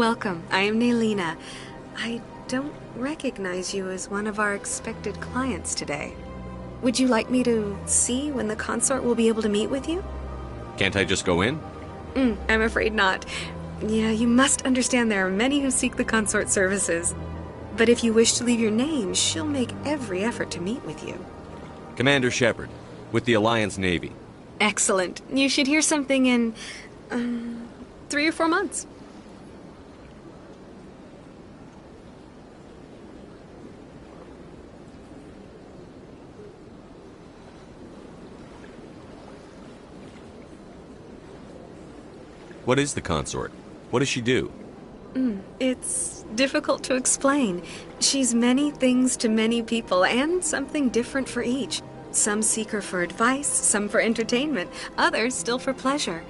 Welcome. I am Naylina. I don't recognize you as one of our expected clients today. Would you like me to see when the consort will be able to meet with you? Can't I just go in? I'm afraid not. Yeah, you must understand there are many who seek the consort services. But if you wish to leave your name, she'll make every effort to meet with you. Commander Shepard, with the Alliance Navy. Excellent. You should hear something in 3 or 4 months. What is the consort? What does she do? It's difficult to explain. She's many things to many people, and something different for each. Some seek her for advice, some for entertainment, others still for pleasure.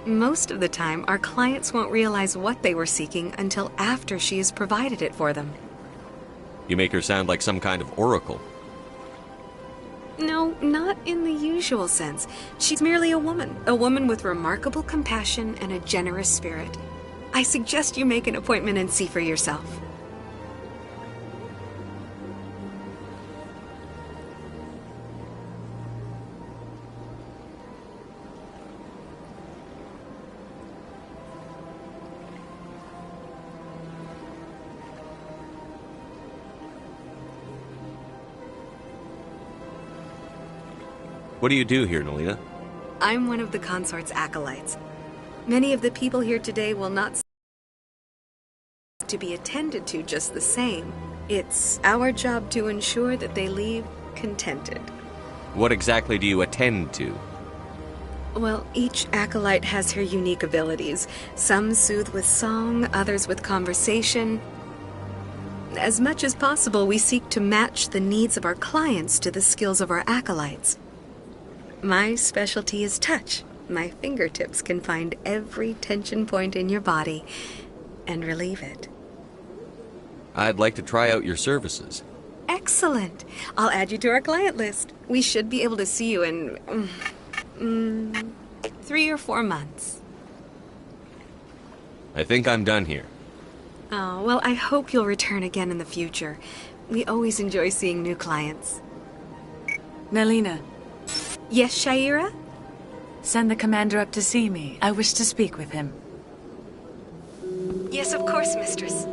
Most of the time, our clients won't realize what they were seeking until after she has provided it for them. You make her sound like some kind of oracle. No, not in the usual sense. She's merely a woman with remarkable compassion and a generous spirit. I suggest you make an appointment and see for yourself. What do you do here, Naylina? I'm one of the consort's acolytes. Many of the people here today will not to be attended to just the same. It's our job to ensure that they leave contented. What exactly do you attend to? Well, each acolyte has her unique abilities. Some soothe with song, others with conversation. As much as possible, we seek to match the needs of our clients to the skills of our acolytes. My specialty is touch. My fingertips can find every tension point in your body and relieve it. I'd like to try out your services. Excellent. I'll add you to our client list. We should be able to see you in 3 or 4 months. I think I'm done here. Oh, well, I hope you'll return again in the future. We always enjoy seeing new clients. Naylina, Yes, Shaira? send the commander up to see me. I wish to speak with him. Yes, of course, mistress.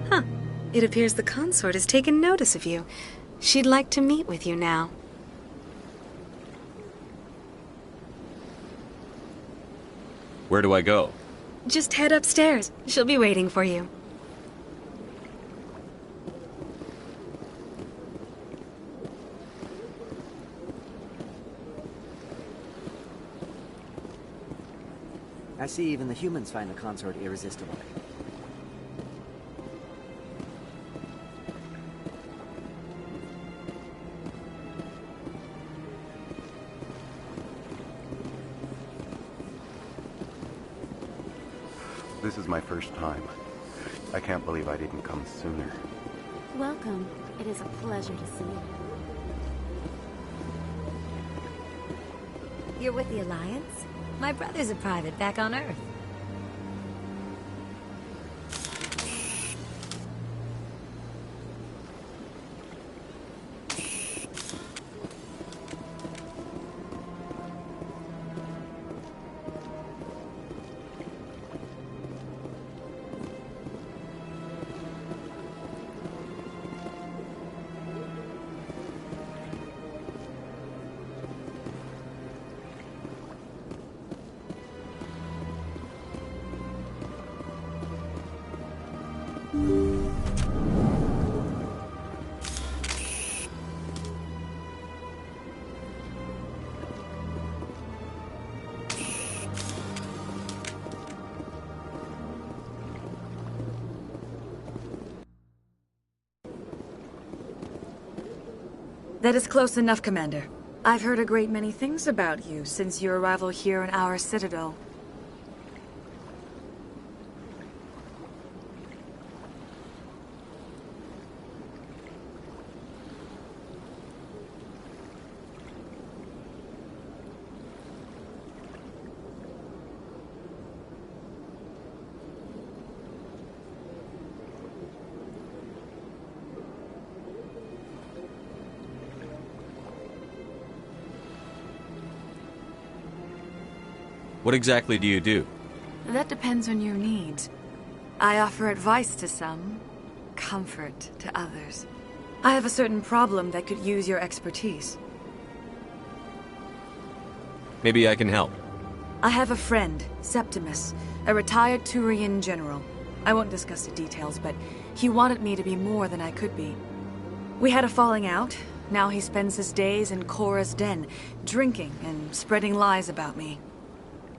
Huh. It appears the consort has taken notice of you. She'd like to meet with you now. Where do I go? Just head upstairs. She'll be waiting for you. I see even the humans find the consort irresistible. This is my first time. I can't believe I didn't come sooner. Welcome. It is a pleasure to see you. You're with the Alliance? My brother's a private back on Earth. That is close enough, Commander. I've heard a great many things about you since your arrival here in our citadel. What exactly do you do? That depends on your needs. I offer advice to some, comfort to others. I have a certain problem that could use your expertise. Maybe I can help. I have a friend, Septimus, a retired Turian general. I won't discuss the details, but he wanted me to be more than I could be. We had a falling out. Now he spends his days in Korra's den, drinking and spreading lies about me.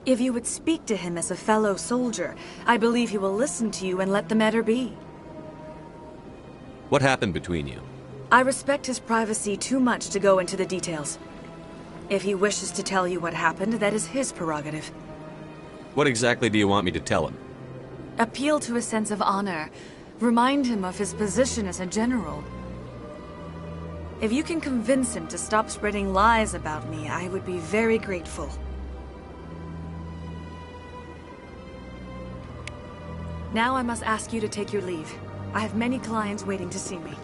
If you would speak to him as a fellow soldier, I believe he will listen to you and let the matter be. What happened between you? I respect his privacy too much to go into the details. If he wishes to tell you what happened, that is his prerogative. What exactly do you want me to tell him? Appeal to his sense of honor. Remind him of his position as a general. If you can convince him to stop spreading lies about me, I would be very grateful. Now I must ask you to take your leave. I have many clients waiting to see me.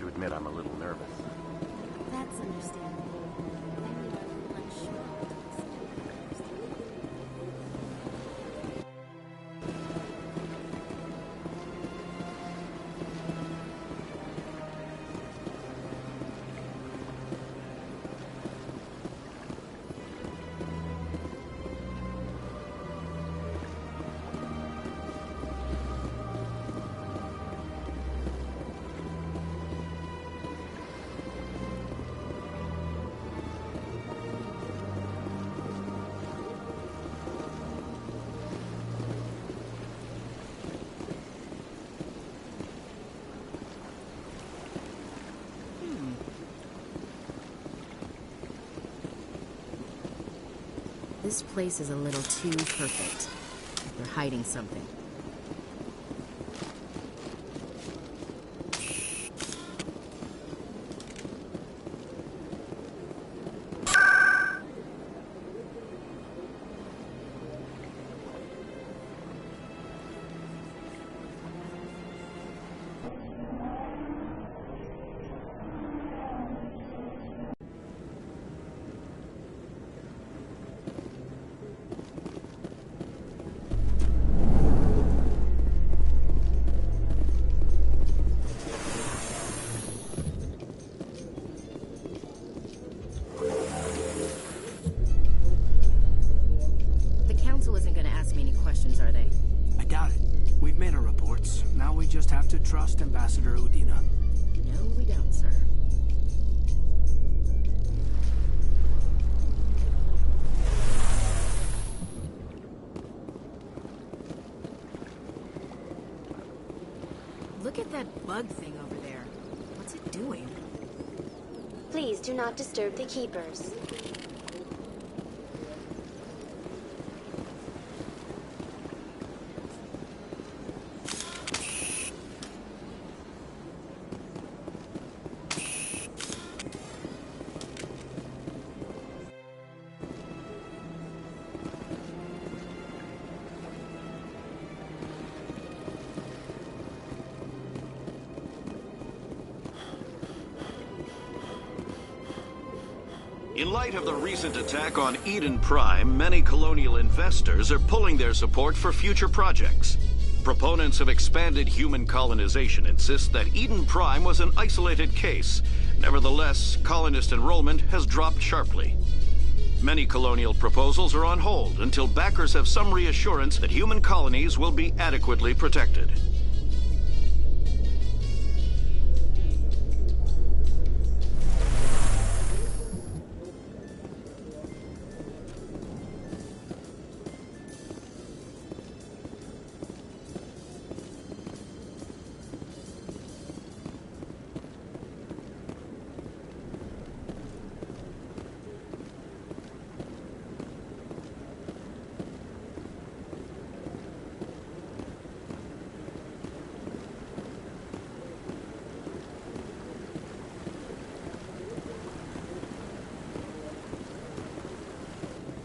Admit I'm a little nervous. That's understandable. Many are unsure what to expect. This place is a little too perfect. They're hiding something. Just have to trust Ambassador Udina. No, we don't, sir. Look at that bug thing over there. What's it doing? Please do not disturb the keepers. In light of the recent attack on Eden Prime, many colonial investors are pulling their support for future projects. Proponents of expanded human colonization insist that Eden Prime was an isolated case, Nevertheless, colonist enrollment has dropped sharply. Many colonial proposals are on hold until backers have some reassurance that human colonies will be adequately protected.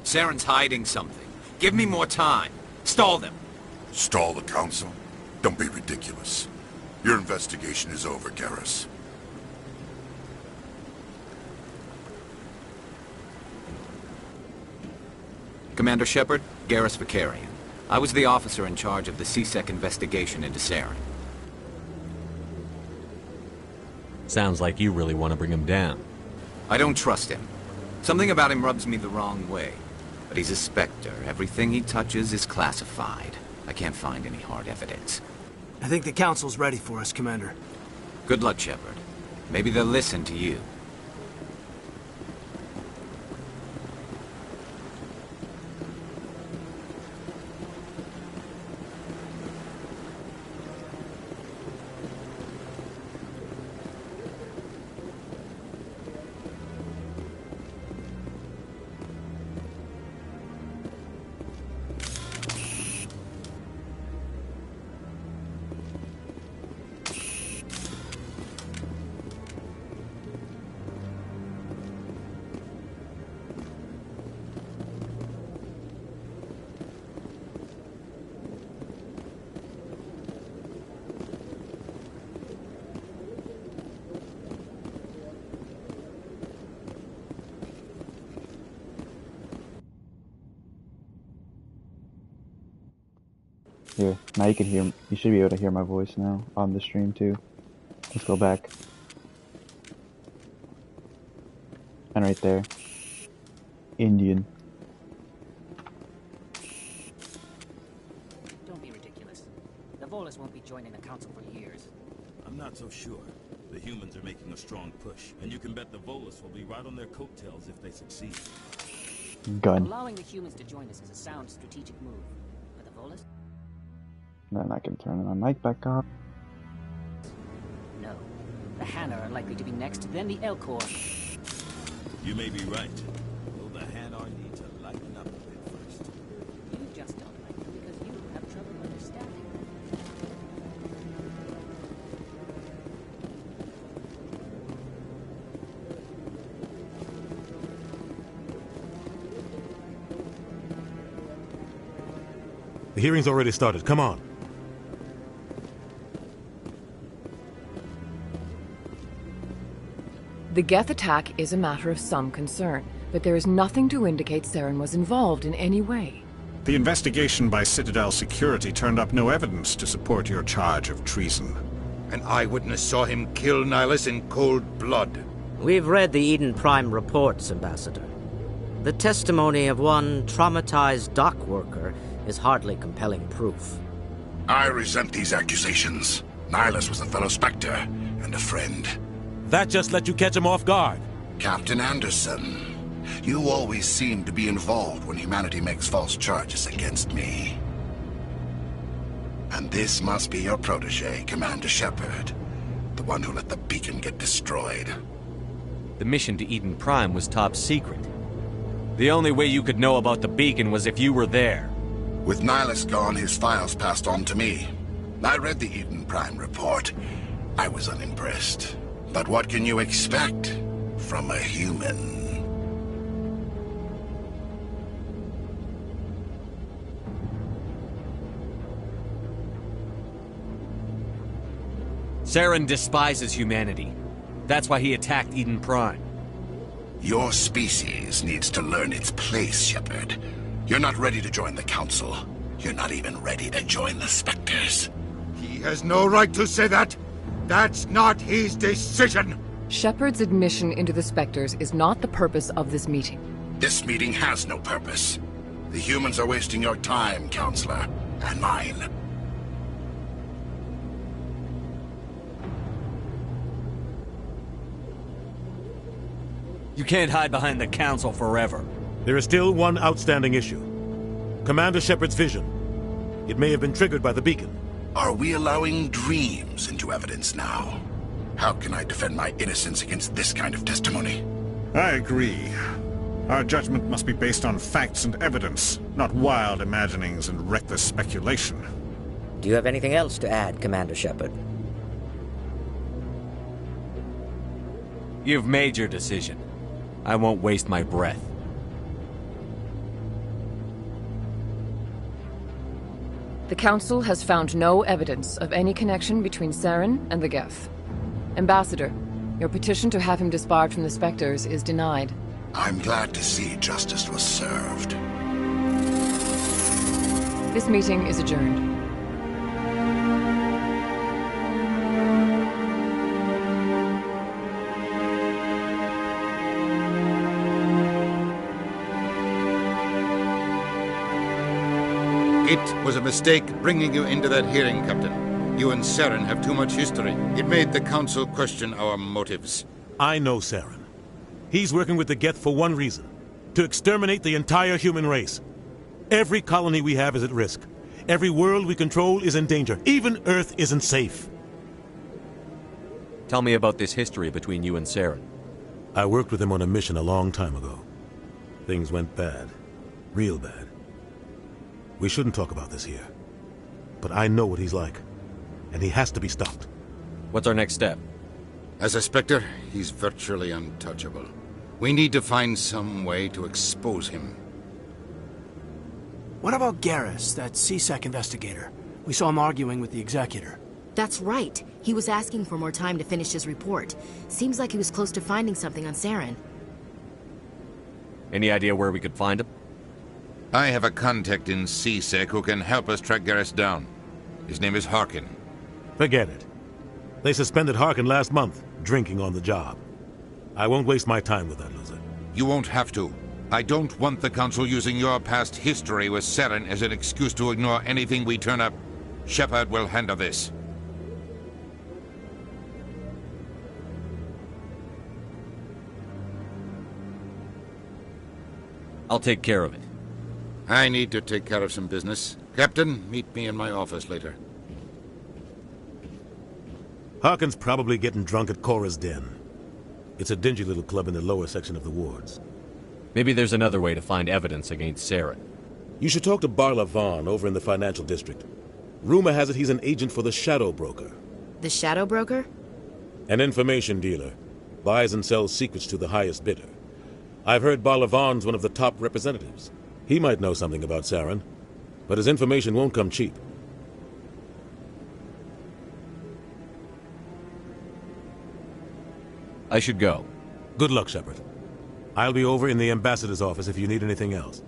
Saren's hiding something. Give me more time. Stall them. Stall the council? Don't be ridiculous. Your investigation is over, Garrus. Commander Shepard, Garrus Vicarian. I was the officer in charge of the C-Sec investigation into Saren. Sounds like you really want to bring him down. I don't trust him. Something about him rubs me the wrong way. But he's a Spectre. Everything he touches is classified. I can't find any hard evidence. I think the Council's ready for us, Commander. Good luck, Shepard. Maybe they'll listen to you. Here, now you can hear, you should be able to hear my voice now on the stream too. Let's go back. And right there. Indian. Don't be ridiculous. The Volus won't be joining the Council for years. I'm not so sure. The humans are making a strong push, and you can bet the Volus will be right on their coattails if they succeed. Gun. Allowing the humans to join us is a sound strategic move. But the Volus? Then I can turn my mic back on. No. The Hanna are likely to be next, then the Elcor. You may be right. Though the Hanna need to lighten up a bit first. You just don't like them because you have trouble understanding. The hearing's already started. Come on. The Geth attack is a matter of some concern, but there is nothing to indicate Saren was involved in any way. The investigation by Citadel Security turned up no evidence to support your charge of treason. An eyewitness saw him kill Nihilus in cold blood. We've read the Eden Prime reports, Ambassador. The testimony of one traumatized dock worker is hardly compelling proof. I resent these accusations. Nihilus was a fellow Spectre and a friend. That just let you catch him off guard. Captain Anderson, you always seem to be involved when humanity makes false charges against me. And this must be your protege, Commander Shepard. The one who let the beacon get destroyed. The mission to Eden Prime was top secret. The only way you could know about the beacon was if you were there. With Nihilus gone, his files passed on to me. I read the Eden Prime report. I was unimpressed. But what can you expect from a human? Saren despises humanity. That's why he attacked Eden Prime. Your species needs to learn its place, Shepard. You're not ready to join the Council. You're not even ready to join the Spectres. He has no right to say that. That's not his decision. Shepard's admission into the Spectres is not the purpose of this meeting. This meeting has no purpose. The humans are wasting your time, Counselor, and mine. You can't hide behind the Council forever. There is still one outstanding issue. Commander Shepard's vision. It may have been triggered by the beacon. Are we allowing dreams into evidence now? How can I defend my innocence against this kind of testimony? I agree. Our judgment must be based on facts and evidence, not wild imaginings and reckless speculation. Do you have anything else to add, Commander Shepard? You've made your decision. I won't waste my breath. The Council has found no evidence of any connection between Saren and the Geth. Ambassador, your petition to have him disbarred from the Spectres is denied. I'm glad to see justice was served. This meeting is adjourned. It was a mistake bringing you into that hearing, Captain. You and Saren have too much history. It made the Council question our motives. I know Saren. He's working with the Geth for one reason. To exterminate the entire human race. Every colony we have is at risk. Every world we control is in danger. Even Earth isn't safe. Tell me about this history between you and Saren. I worked with him on a mission a long time ago. Things went bad. Real bad. We shouldn't talk about this here. But I know what he's like. And he has to be stopped. What's our next step? As a Spectre, he's virtually untouchable. We need to find some way to expose him. What about Garrus, that C-Sec investigator? We saw him arguing with the Executor. That's right. He was asking for more time to finish his report. Seems like he was close to finding something on Saren. Any idea where we could find him? I have a contact in C-Sec who can help us track Garrus down. His name is Harkin. Forget it. They suspended Harkin last month, drinking on the job. I won't waste my time with that loser. You won't have to. I don't want the Council using your past history with Saren as an excuse to ignore anything we turn up. Shepard will handle this. I'll take care of it. I need to take care of some business. Captain, meet me in my office later. Harkin's probably getting drunk at Cora's Den. It's a dingy little club in the lower section of the wards. Maybe there's another way to find evidence against Saren. You should talk to Barla Vaughn over in the financial district. Rumor has it he's an agent for the Shadow Broker. The Shadow Broker? An information dealer. Buys and sells secrets to the highest bidder. I've heard Barla Vaughn's one of the top representatives. He might know something about Saren, but his information won't come cheap. I should go. Good luck, Shepard. I'll be over in the ambassador's office if you need anything else.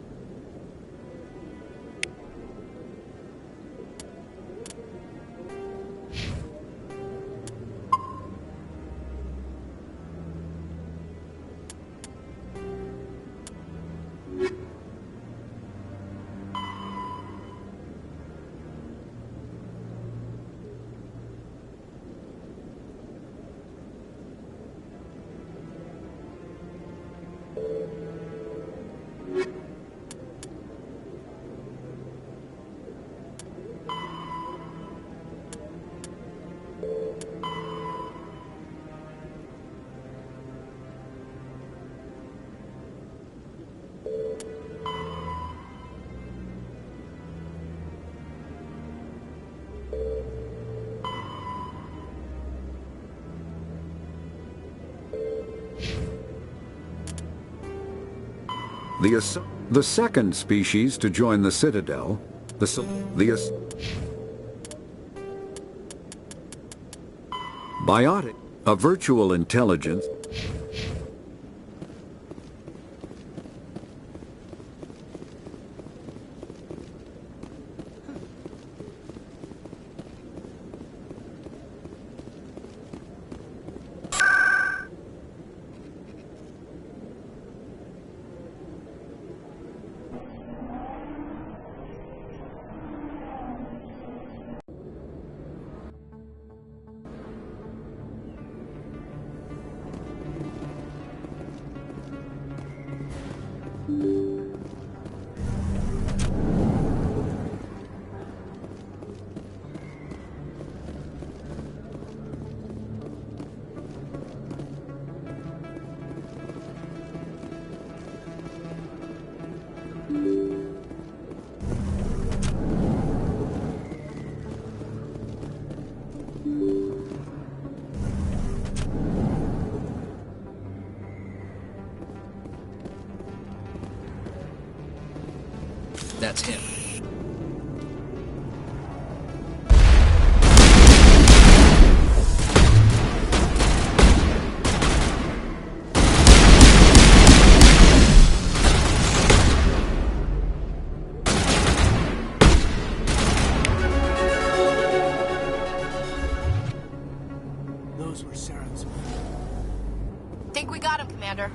The second species to join the Citadel, Biotic, a virtual intelligence. That's him. Those were Saren's men. Think we got him, Commander.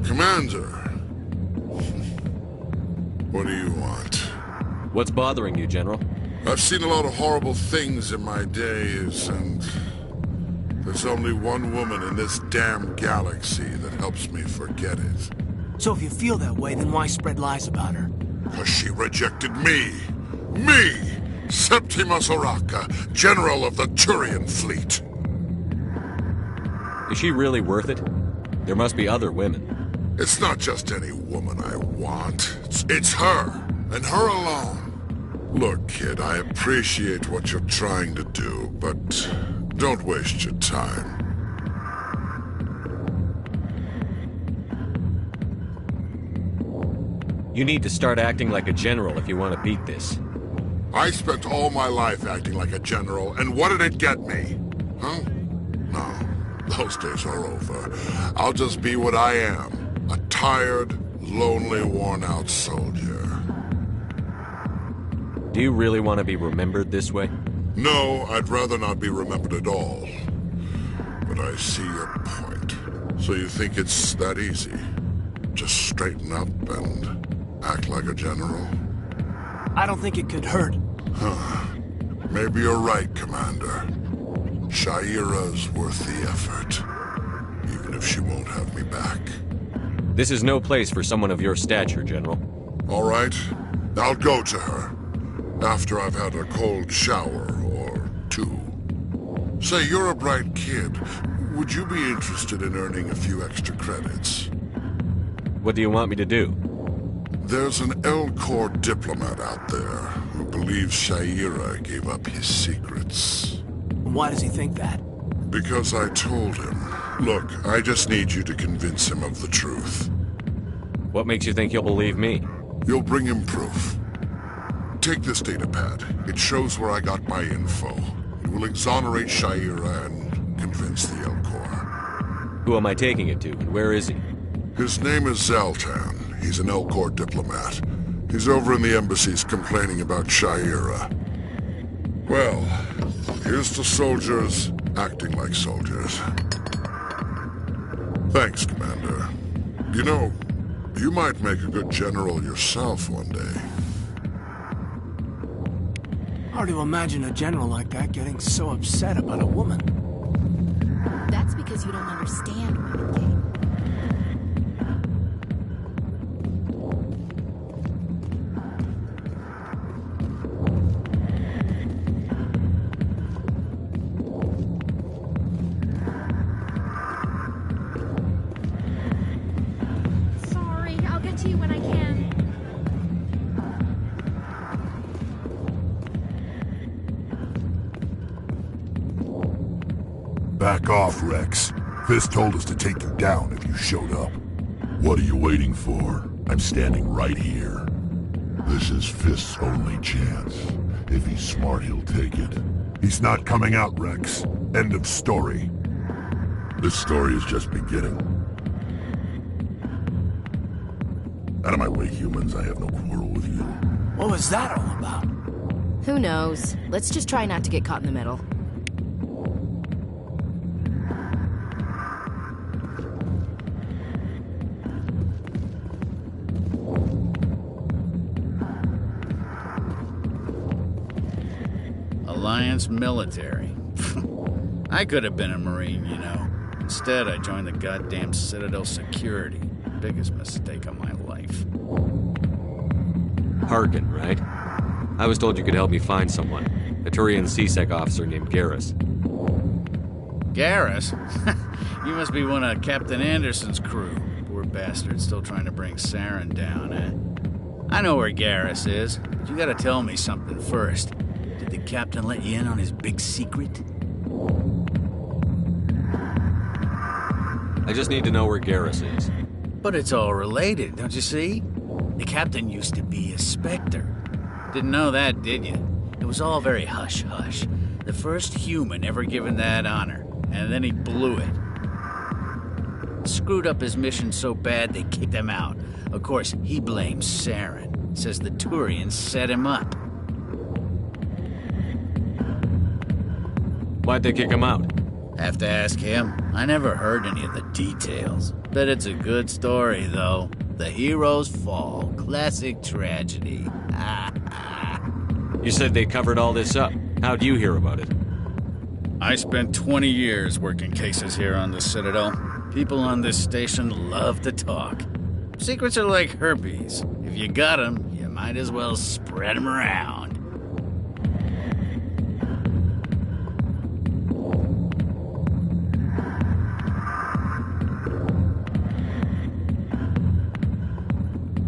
Commander, what do you want? What's bothering you, General? I've seen a lot of horrible things in my days, and there's only one woman in this damn galaxy that helps me forget it. So if you feel that way, then why spread lies about her? Because she rejected me! Me! Septimus Oraka, General of the Turian Fleet! Is she really worth it? There must be other women. It's not just any woman I want. It's her, and her alone. Look, kid, I appreciate what you're trying to do, but don't waste your time. You need to start acting like a general if you want to beat this. I spent all my life acting like a general, and what did it get me? Huh? No, those days are over. I'll just be what I am. A tired, lonely, worn-out soldier. Do you really want to be remembered this way? No, I'd rather not be remembered at all. But I see your point. So you think it's that easy? Just straighten up and act like a general? I don't think it could hurt. Huh. Maybe you're right, Commander. Shaira's worth the effort. Even if she won't have me back. This is no place for someone of your stature, General. All right. I'll go to her. After I've had a cold shower or two. Say, you're a bright kid. Would you be interested in earning a few extra credits? What do you want me to do? There's an L-Corps diplomat out there who believes Shaira gave up his secrets. Why does he think that? Because I told him. Look, I just need you to convince him of the truth. What makes you think he'll believe me? You'll bring him proof. Take this datapad. It shows where I got my info. It will exonerate Shaira and convince the L-Corps. Who am I taking it to, and where is he? His name is Zaltan. He's an L-Corps diplomat. He's over in the embassies complaining about Shaira. Well, here's to soldiers acting like soldiers. Thanks, Commander. You know, you might make a good general yourself one day. Hard to imagine a general like that getting so upset about a woman. That's because you don't understand women, Kate. Back off, Rex. Fist told us to take you down if you showed up. What are you waiting for? I'm standing right here. This is Fist's only chance. If he's smart, he'll take it. He's not coming out, Rex. End of story. This story is just beginning. Out of my way, humans. I have no quarrel with you. What was that all about? Who knows? Let's just try not to get caught in the middle. Alliance military. I could have been a Marine, you know. Instead, I joined the goddamn Citadel security. Biggest mistake of my life. Harkin, right? I was told you could help me find someone. A Turian CSEC officer named Garrus. Garrus? You must be one of Captain Anderson's crew. Poor bastard still trying to bring Saren down, eh? I know where Garrus is, but you gotta tell me something first. Did the captain let you in on his big secret? I just need to know where Garrus is. But it's all related, don't you see? The captain used to be a Spectre. Didn't know that, did you? It was all very hush-hush. The first human ever given that honor, and then he blew it. Screwed up his mission so bad they kicked him out. Of course, he blames Saren. Says the Turians set him up. Why'd they kick him out? Have to ask him. I never heard any of the details. Bet it's a good story, though. The hero's fall. Classic tragedy. You said they covered all this up. How'd you hear about it? I spent 20 years working cases here on the Citadel. People on this station love to talk. Secrets are like herpes. If you got them, you might as well spread them around.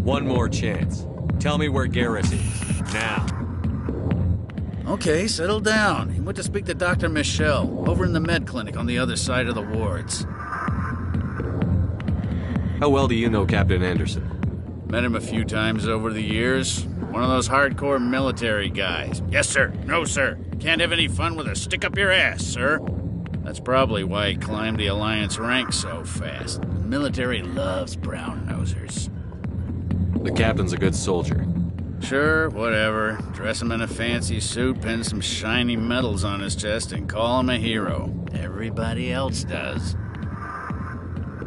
One more chance. Tell me where Garrus is. Now. Okay, settle down. He went to speak to Dr. Michelle, over in the med clinic on the other side of the wards. How well do you know Captain Anderson? Met him a few times over the years. One of those hardcore military guys. Yes, sir. No, sir. Can't have any fun with a stick up your ass, sir. That's probably why he climbed the Alliance ranks so fast. The military loves brown-nosers. The captain's a good soldier. Sure, whatever. Dress him in a fancy suit, pin some shiny medals on his chest, and call him a hero. Everybody else does.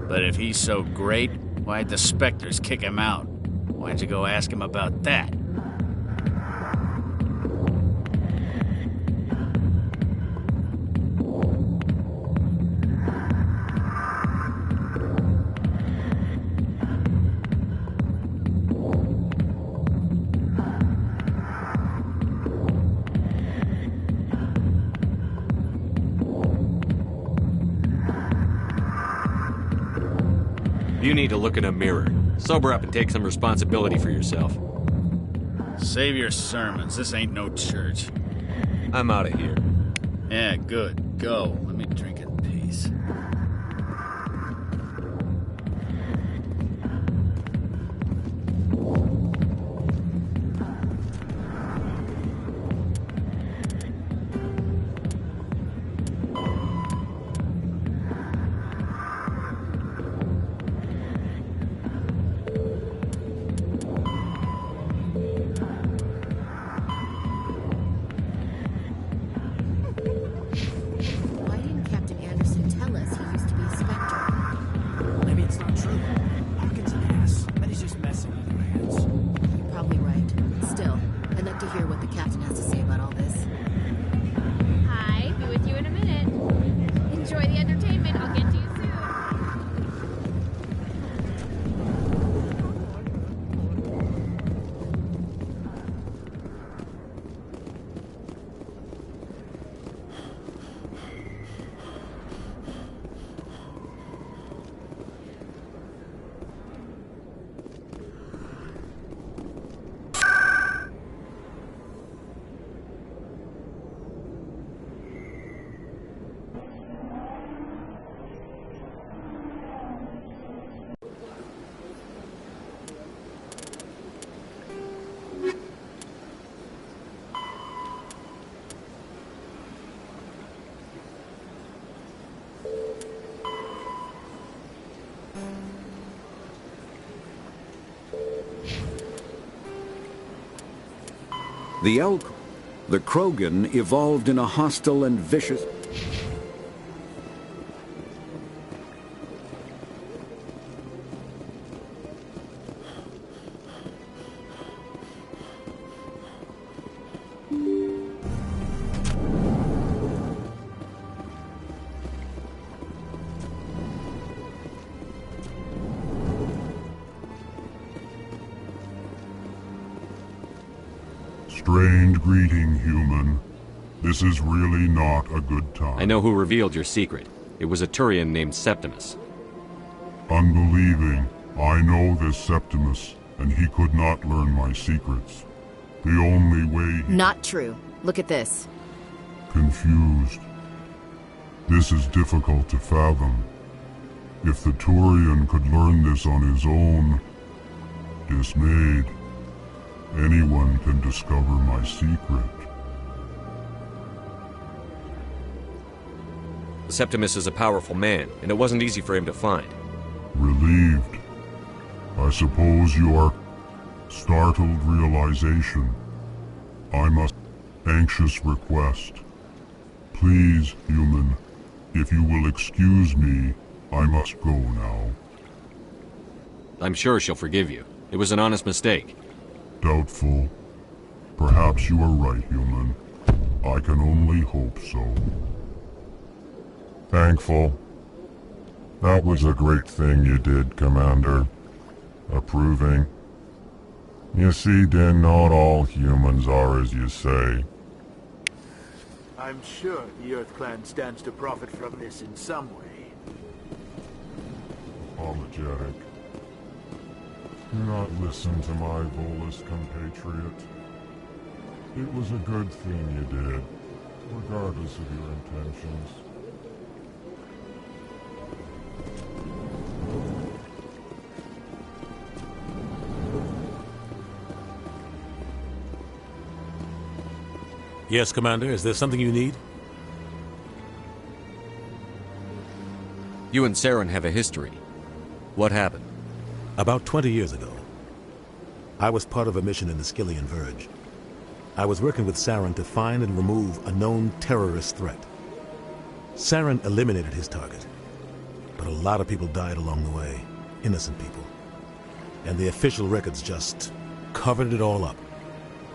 But if he's so great, why'd the Spectres kick him out? Why'd you go ask him about that? You need to look in a mirror. Sober up and take some responsibility for yourself. Save your sermons. This ain't no church. I'm out of here. Yeah, good. Go. Let me drink in peace. Why didn't Captain Anderson tell us he The Krogan evolved in a hostile and vicious... Strange greeting, human. This is really not a good time. I know who revealed your secret. It was a Turian named Septimus. Unbelieving. I know this Septimus, and he could not learn my secrets. The only way... Not true. Look at this. Confused. This is difficult to fathom. If the Turian could learn this on his own, dismayed, anyone can discover my secret. Septimus is a powerful man, and it wasn't easy for him to find. Relieved. I suppose you are... Startled realization. I must... Anxious request. Please, human, if you will excuse me, I must go now. I'm sure she'll forgive you. It was an honest mistake. Doubtful. Perhaps you are right, human. I can only hope so. Thankful. That was a great thing you did, Commander. Approving. You see, Din, not all humans are as you say. I'm sure the Earth Clan stands to profit from this in some way. Apologetic. Do not listen to my Volus compatriot. It was a good thing you did, regardless of your intentions. Yes, Commander. Is there something you need? You and Saren have a history. What happened? About 20 years ago, I was part of a mission in the Skillian Verge. I was working with Saren to find and remove a known terrorist threat. Saren eliminated his target, but a lot of people died along the way, innocent people. And the official records just covered it all up.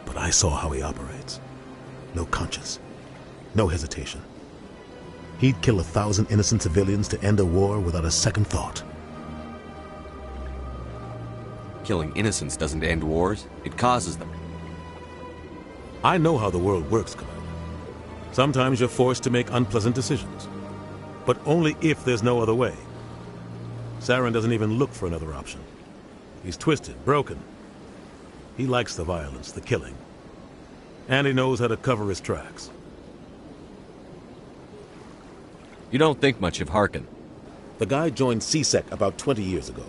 But I saw how he operates. No conscience, no hesitation. He'd kill 1,000 innocent civilians to end a war without a second thought. Killing innocents doesn't end wars, it causes them. I know how the world works, Commander. Sometimes you're forced to make unpleasant decisions, but only if there's no other way. Saren doesn't even look for another option. He's twisted, broken. He likes the violence, the killing. And he knows how to cover his tracks. You don't think much of Harkin. The guy joined CSEC about 20 years ago.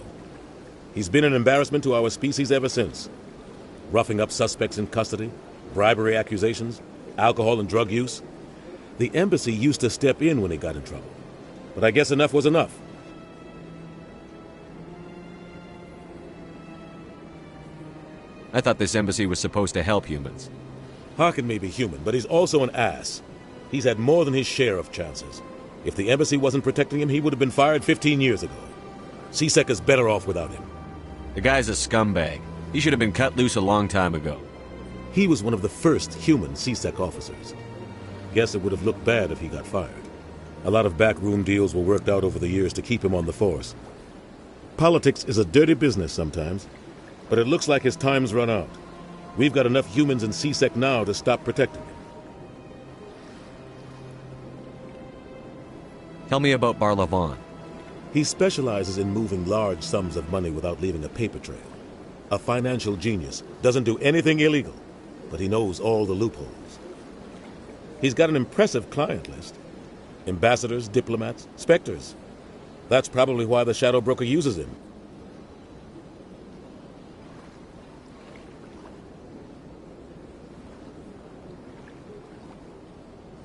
He's been an embarrassment to our species ever since. Roughing up suspects in custody, bribery accusations, alcohol and drug use. The embassy used to step in when he got in trouble. But I guess enough was enough. I thought this embassy was supposed to help humans. Harkin may be human, but he's also an ass. He's had more than his share of chances. If the embassy wasn't protecting him, he would have been fired 15 years ago. CSEC is better off without him. The guy's a scumbag. He should have been cut loose a long time ago. He was one of the first human CSEC officers. Guess it would have looked bad if he got fired. A lot of backroom deals were worked out over the years to keep him on the force. Politics is a dirty business sometimes, but it looks like his time's run out. We've got enough humans in CSEC now to stop protecting him. Tell me about Barlavan. He specializes in moving large sums of money without leaving a paper trail. A financial genius, doesn't do anything illegal, but he knows all the loopholes. He's got an impressive client list. Ambassadors, diplomats, specters. That's probably why the Shadow Broker uses him.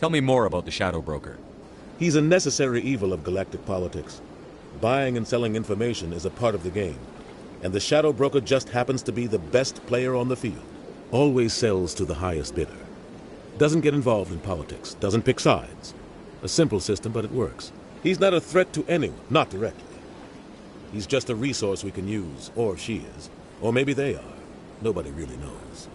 Tell me more about the Shadow Broker. He's a necessary evil of galactic politics. Buying and selling information is a part of the game, and the Shadow Broker just happens to be the best player on the field. Always sells to the highest bidder. Doesn't get involved in politics, doesn't pick sides. A simple system, but it works. He's not a threat to anyone, not directly. He's just a resource we can use, or she is. Or maybe they are. Nobody really knows.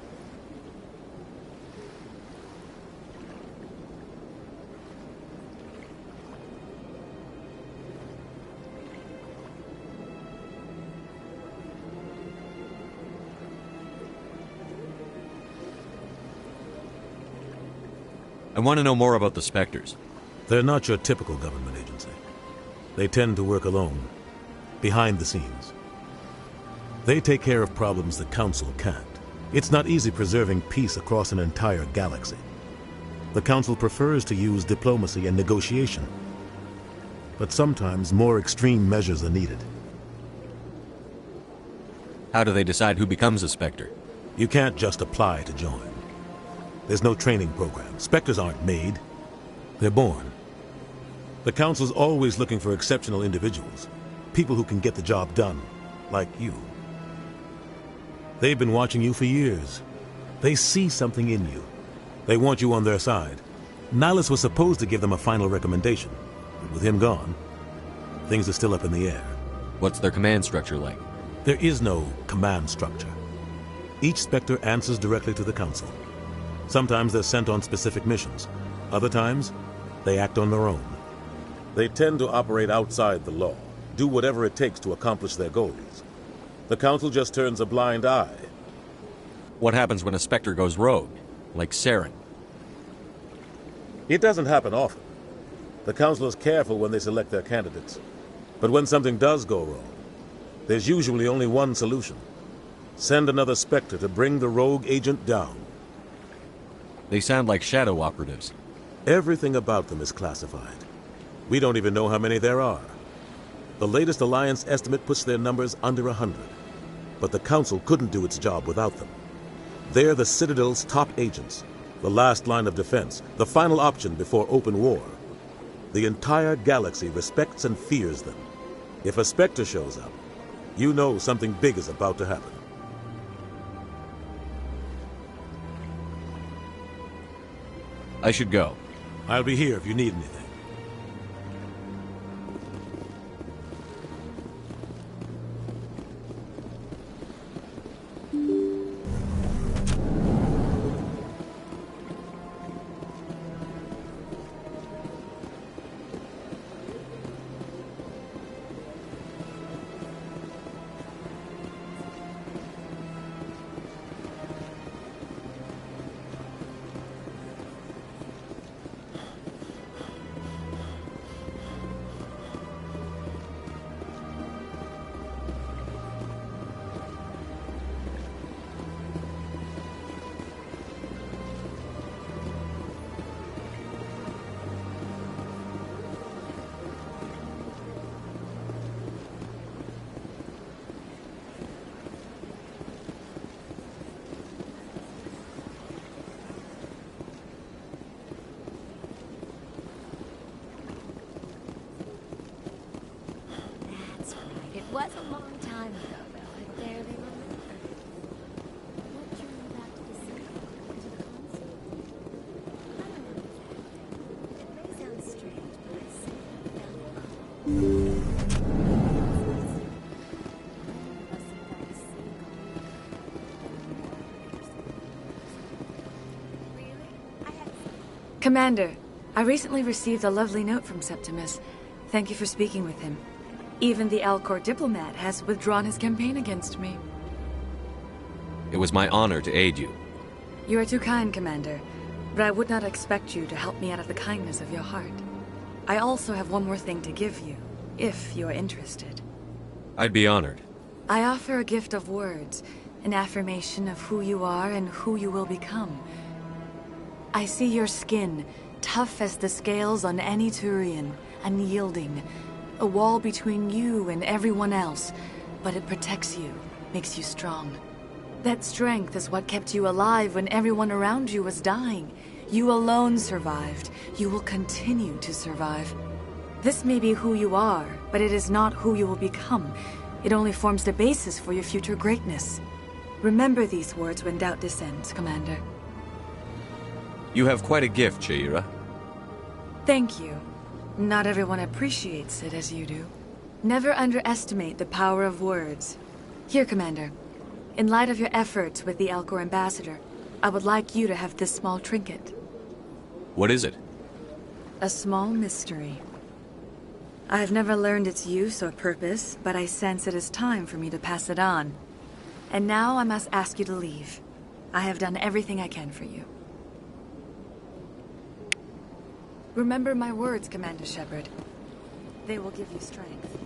I want to know more about the Spectres. They're not your typical government agency. They tend to work alone, behind the scenes. They take care of problems the Council can't. It's not easy preserving peace across an entire galaxy. The Council prefers to use diplomacy and negotiation. But sometimes more extreme measures are needed. How do they decide who becomes a Spectre? You can't just apply to join. There's no training program. Spectres aren't made. They're born. The Council's always looking for exceptional individuals. People who can get the job done. Like you. They've been watching you for years. They see something in you. They want you on their side. Nihilus was supposed to give them a final recommendation. But with him gone, things are still up in the air. What's their command structure like? There is no command structure. Each Spectre answers directly to the Council. Sometimes they're sent on specific missions. Other times, they act on their own. They tend to operate outside the law, do whatever it takes to accomplish their goals. The Council just turns a blind eye. What happens when a Spectre goes rogue, like Saren? It doesn't happen often. The Council is careful when they select their candidates. But when something does go wrong, there's usually only one solution. Send another Spectre to bring the rogue agent down. They sound like shadow operatives. Everything about them is classified. We don't even know how many there are. The latest Alliance estimate puts their numbers under 100. But the Council couldn't do its job without them. They're the Citadel's top agents, the last line of defense, the final option before open war. The entire galaxy respects and fears them. If a Spectre shows up, you know something big is about to happen. I should go. I'll be here if you need anything. It was a long time ago, though. I barely remember. What drew you back to the city? To the console? I don't know exactly. It may sound strange, but I simply fell in love. Commander, I recently received a lovely note from Septimus. Thank you for speaking with him. Even the Alcor diplomat has withdrawn his campaign against me. It was my honor to aid you. You are too kind, Commander, but I would not expect you to help me out of the kindness of your heart. I also have one more thing to give you, if you are interested. I'd be honored. I offer a gift of words, an affirmation of who you are and who you will become. I see your skin, tough as the scales on any Turian, unyielding. A wall between you and everyone else, but it protects you, makes you strong. That strength is what kept you alive when everyone around you was dying. You alone survived. You will continue to survive. This may be who you are, but it is not who you will become. It only forms the basis for your future greatness. Remember these words when doubt descends, Commander. You have quite a gift, Jaira. Thank you. Not everyone appreciates it as you do. Never underestimate the power of words. Here, Commander. In light of your efforts with the Alcor ambassador, I would like you to have this small trinket. What is it? A small mystery. I have never learned its use or purpose, but I sense it is time for me to pass it on. And now I must ask you to leave. I have done everything I can for you. Remember my words, Commander Shepard. They will give you strength.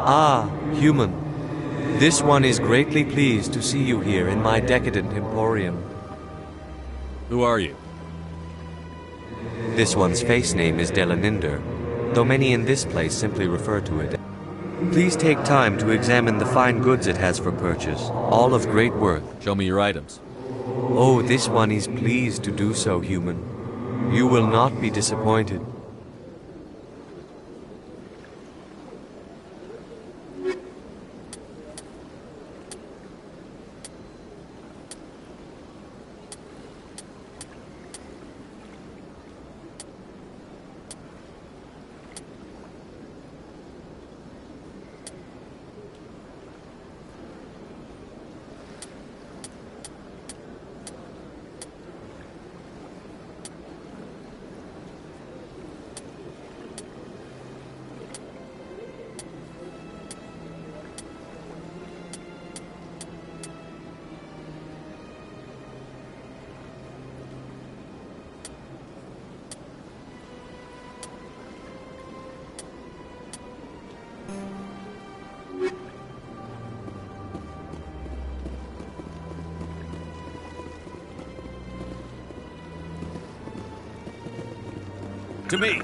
Ah, human. This one is greatly pleased to see you here in my decadent emporium. Who are you? This one's face name is Delaninder, though many in this place simply refer to it. Please take time to examine the fine goods it has for purchase, all of great worth. Show me your items. Oh, this one is pleased to do so, human. You will not be disappointed. To me!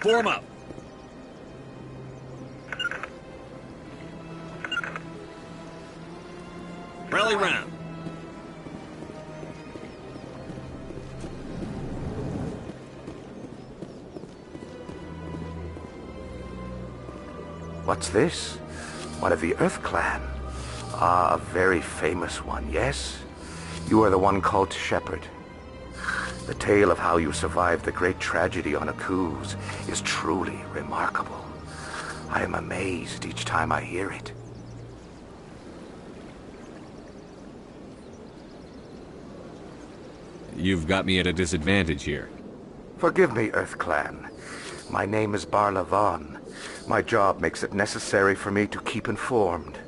Form up! Rally round! What's this? One of the Earth Clan. Ah, a very famous one, yes? You are the one called Shepherd. The tale of how you survived the great tragedy on Akuz is truly remarkable. I am amazed each time I hear it. You've got me at a disadvantage here. Forgive me, Earth Clan. My name is Barla Vaughn. My job makes it necessary for me to keep informed.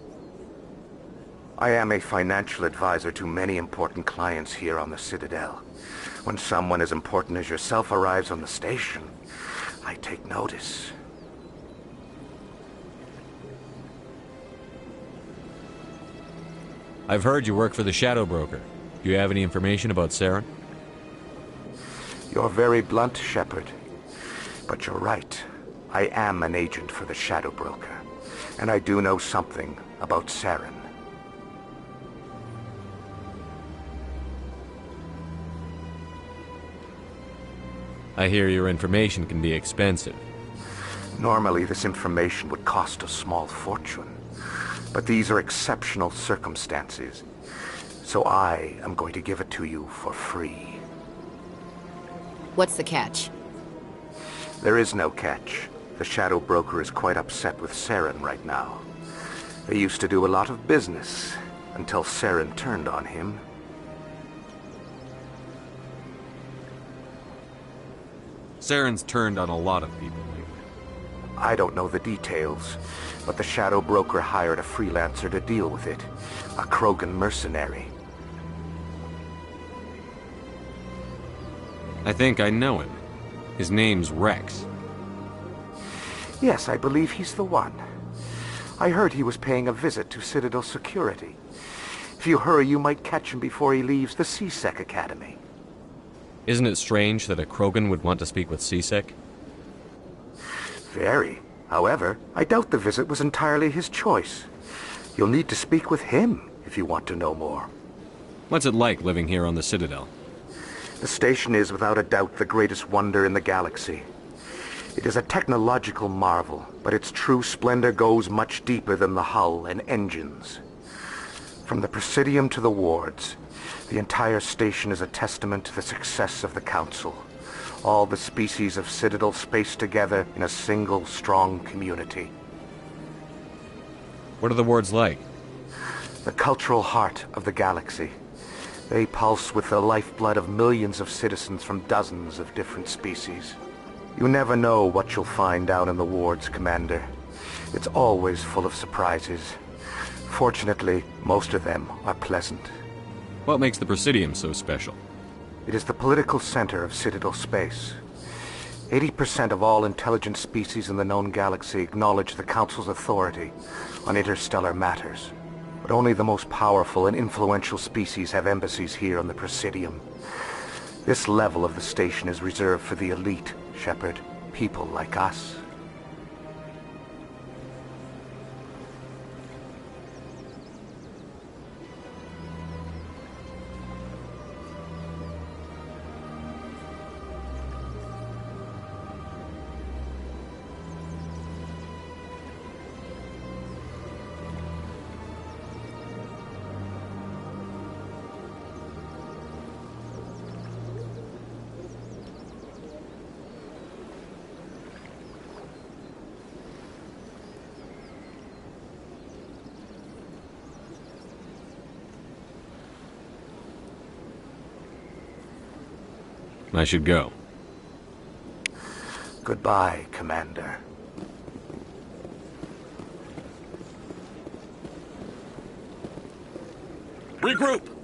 I am a financial advisor to many important clients here on the Citadel. When someone as important as yourself arrives on the station, I take notice. I've heard you work for the Shadow Broker. Do you have any information about Saren? You're very blunt, Shepard. But you're right. I am an agent for the Shadow Broker, and I do know something about Saren. I hear your information can be expensive. Normally, this information would cost a small fortune, but these are exceptional circumstances, so I am going to give it to you for free. What's the catch? There is no catch. The Shadow Broker is quite upset with Saren right now. They used to do a lot of business, until Saren turned on him. Saren's turned on a lot of people lately. I don't know the details, but the Shadow Broker hired a freelancer to deal with it. A Krogan mercenary. I think I know him. His name's Rex. Yes, I believe he's the one. I heard he was paying a visit to Citadel security. If you hurry, you might catch him before he leaves the C-Sec Academy. Isn't it strange that a Krogan would want to speak with C-Sec? Very. However, I doubt the visit was entirely his choice. You'll need to speak with him if you want to know more. What's it like living here on the Citadel? The station is without a doubt the greatest wonder in the galaxy. It is a technological marvel, but its true splendor goes much deeper than the hull and engines. From the Presidium to the wards, the entire station is a testament to the success of the Council. All the species of Citadel spaced together in a single strong community. What are the wards like? The cultural heart of the galaxy. They pulse with the lifeblood of millions of citizens from dozens of different species. You never know what you'll find down in the wards, Commander. It's always full of surprises. Fortunately, most of them are pleasant. What makes the Presidium so special? It is the political center of Citadel space. 80% of all intelligent species in the known galaxy acknowledge the Council's authority on interstellar matters. But only the most powerful and influential species have embassies here on the Presidium. This level of the station is reserved for the elite, Shepard. People like us. I should go. Goodbye, Commander. Regroup!